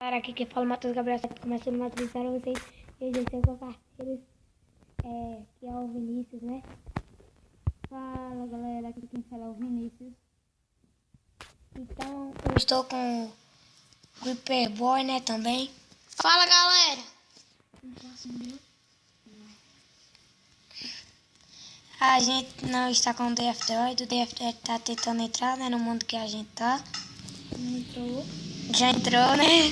Galera, aqui quem fala é o Matheus Gabriel, começando uma atriz para vocês. E hoje eu sou com parceiros, que é o Vinícius, né? Fala galera, aqui quem fala é o Vinícius. Então, eu estou com o Creeper Boy, né, também. Fala galera! A gente não está com o DF-Droid, o DF-Droid está tentando entrar, né, no mundo que a gente tá. Já entrou, né?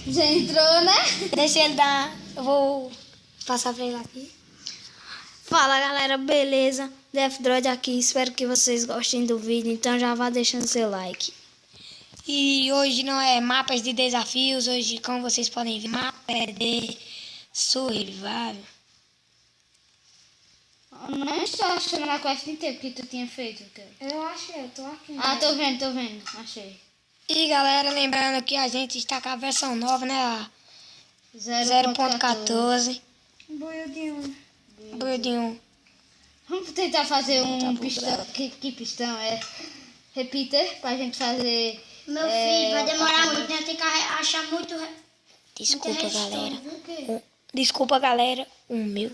Já entrou, né? Deixa ele dar. Eu vou passar pra ele aqui. Fala galera, beleza? DF-Droid aqui, espero que vocês gostem do vídeo, então já vá deixando seu like. E hoje não é mapas de desafios, hoje, como vocês podem ver, mapa é de survival. Não estou achando a quest inteira que tu tinha feito, cara. Eu achei, eu tô aqui. Ah, tô vendo, achei. E galera, lembrando que a gente está com a versão nova, né? A 0.14. Buildinho. Vamos tentar fazer um pistão. Que pistão? Repeater pra gente fazer. Meu filho, vai demorar muito, né? Tem que achar muito. Desculpa, galera. Desculpa, galera. O meu.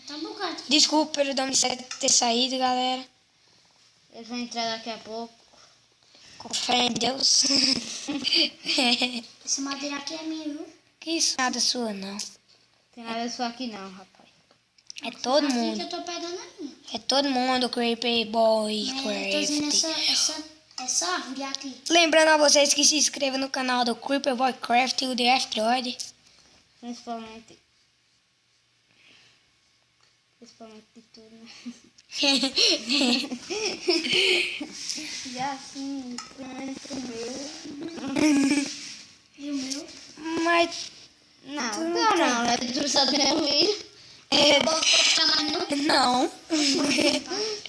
Tá bugado. Desculpa pelo nome ter saído, galera. Ele vai entrar daqui a pouco. Com fé em Deus. Esse madeira aqui é minha, viu? Que isso, nada sua, não. Tem nada só aqui não, rapaz. É todo Assim mundo. que eu tô pegando a minha. É todo mundo, Creeper Boy, Eu tô vendo Craft. essa árvore aqui. Lembrando a vocês que se inscrevam no canal do Creeper Boy Craft e o DF-Droid. Principalmente de tudo, né? E assim, pro meu. E o meu? Mas, Não, é tu só tem um filho. Eu vou postar mais não. não.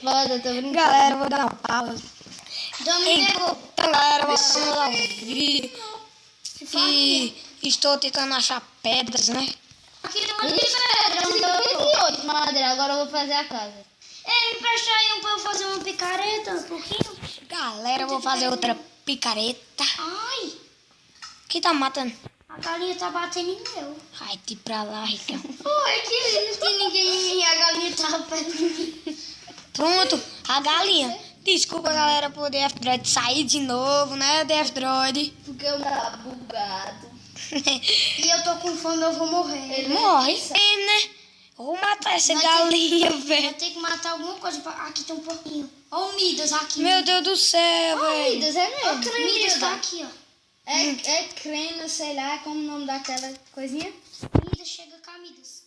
Foda, tô brincando. Galera, eu vou dar uma pausa. Domingo. Então, galera, eu vou dar um vídeo. E estou tentando achar pedras, né? Aqui tem uma Ixi, eu fiz 8 madeira, agora eu vou fazer a casa. Ei, me empresta aí pra eu fazer uma picareta, um pouquinho. Galera, eu vou fazer outra picareta. Ai, Quem tá matando? a galinha tá batendo em meu. Ai, te pra lá, Rica. Oi, que não tem ninguém em mim, a galinha tava perto de mim. Pronto, a galinha. Desculpa, galera, por DF-Droid sair de novo, né, DF-Droid? Porque eu tava bugado. E eu tô com fome, eu vou morrer. Ele Morre, né? Eu vou matar essa Vai galinha, Eu velho. tenho que matar alguma coisa. Aqui tem um porquinho. Ó o Midas aqui. Meu Deus do céu, velho. Midas, é mesmo? O Midas tá aqui, ó. É creme, sei lá, como o nome daquela coisinha? Midas, chega cá, Midas.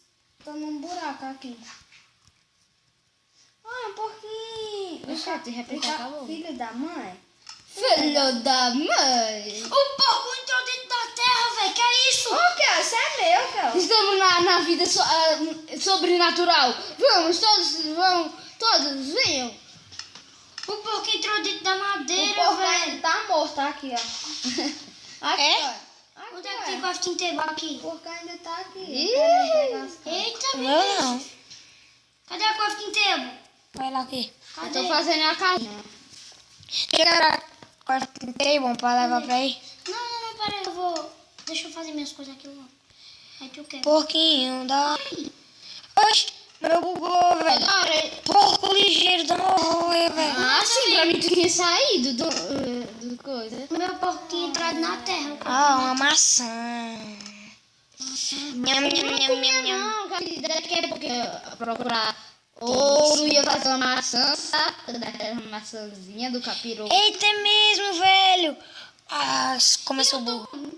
Tô num buraco aqui. Ah, um porquinho. Oxe, de repente acabou. Filho da mãe? Filho da mãe! O porco entrou dentro da terra, velho. Que é isso? Ô, Kel, isso é meu, Kel. Estamos na vida sobrenatural. Vamos, todos venham. O porco entrou dentro da O madeira, porco velho. ainda tá morto, tá aqui, ó. Aqui, É? ó. Aqui, Onde é que ó. tem crafting table aqui? O porco ainda tá aqui. Eita, Não, bicho. não. Cadê a crafting table? Vai lá aqui. Eu Cadê? tô fazendo a casinha. Chega a table pra levar pra aí. Não, pera aí. Deixa eu fazer minhas coisas aqui, ó. Aí tu quer. Porquinho da... Oxi, meu bugou, velho. Agora, Porco ligeiro da morrer, velho. ah, sim, pra mim tu tinha saído do coisa. O meu porco tinha entrado na terra. Ah, uma maçã. Nham, nham, nham, nham, nham. Não, daqui a pouco eu ia procurar ouro, ia fazer uma maçã, sabe? Daquela maçãzinha do capiroto. Eita, é mesmo, velho. Ah, começou o burro.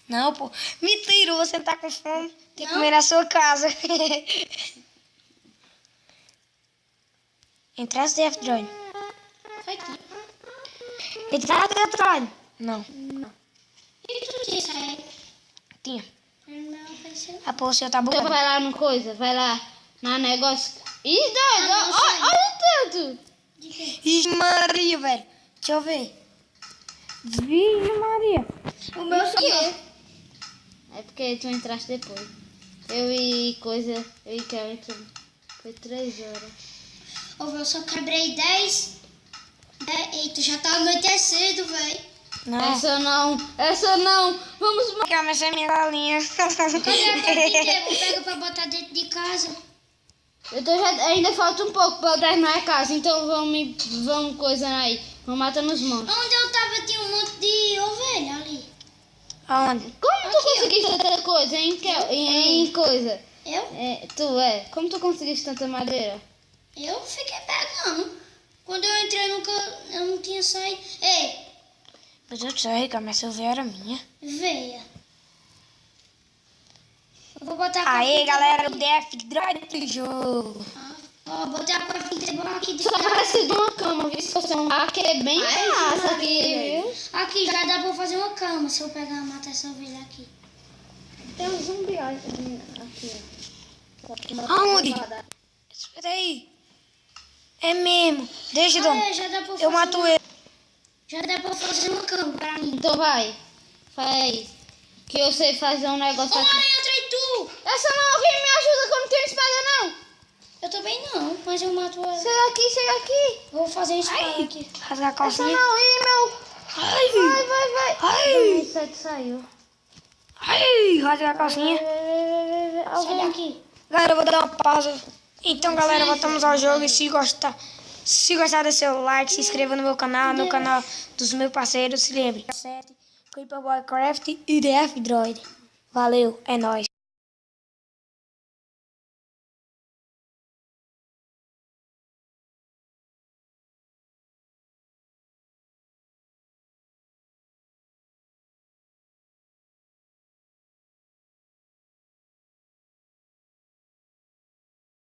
Não, pô. Mentira, você tá com fome. Tem que comer na sua casa. Entrasse DF-Droid. Foi aqui. Entrasse DF-Droid. Não, E tu disse aí? tinha. Não, apareceu. A pô, o senhor tá Então bugando. vai lá no coisa, vai lá na negócio. Ih, doido, olha tanto. De quê? Ixi, Maria, velho. Deixa eu ver. Vixe, Maria. O meu Por quê? sumiu. É porque tu entraste depois. Eu e coisa, eu e Kevin, foi 3 horas. Ô, velho, eu só quebrei 10. Eita, já tá anoitecendo, velho. Não. Essa não. Vamos. Essa é minha galinha. Cadê a carpinteira? Pega pra botar dentro de casa. Ainda falta um pouco pra eu terminar a casa, então vamos coisando aí. Vamos matando os monstros. Onde eu tava tinha um monte de ovelha ali. Aonde? Como tu conseguiste tanta coisa, hein? Em coisa? Eu? Como tu conseguiste tanta madeira? Eu fiquei pegando. Quando eu entrei eu não tinha saído. Ei, Mas eu sei, cara, essa ovelha era minha. veia. Eu vou botar a Aí, carpinteira galera, o aqui. DF Droid do jogo. Ó, botei a carpinteira aqui de Só parece de uma cama, viu? Se você é um hacker, é bem massa aqui, viu? Aqui já dá pra fazer uma cama se eu pegar e matar essa ovelha aqui. Tem um zumbi aqui, ó. Aonde? Espera aí. É mesmo. Deixa, Dom. Já dá pra Eu mato ele. Já dá pra fazer uma cama pra mim. Então vai. Faz. Que eu sei fazer um negócio Ô, aqui. aranha, eu trei tu! Essa não, vem me ajuda que eu não tenho espada, não. Eu também não, mas eu mato ela. Chega aqui. Vou fazer uma espada aqui. Rasgar a Essa calcinha. não, ih, meu. Ai, Vai. ai, Sete saiu. ai. Rasgar a calcinha. Sai daqui. Galera, eu vou dar uma pausa. Então, galera, voltamos ao jogo. E se gostar, dê seu like, se inscreva no meu canal, no canal dos meus parceiros. Se lembre. Creeper Boy Craft e DF Droid. Valeu, é nóis.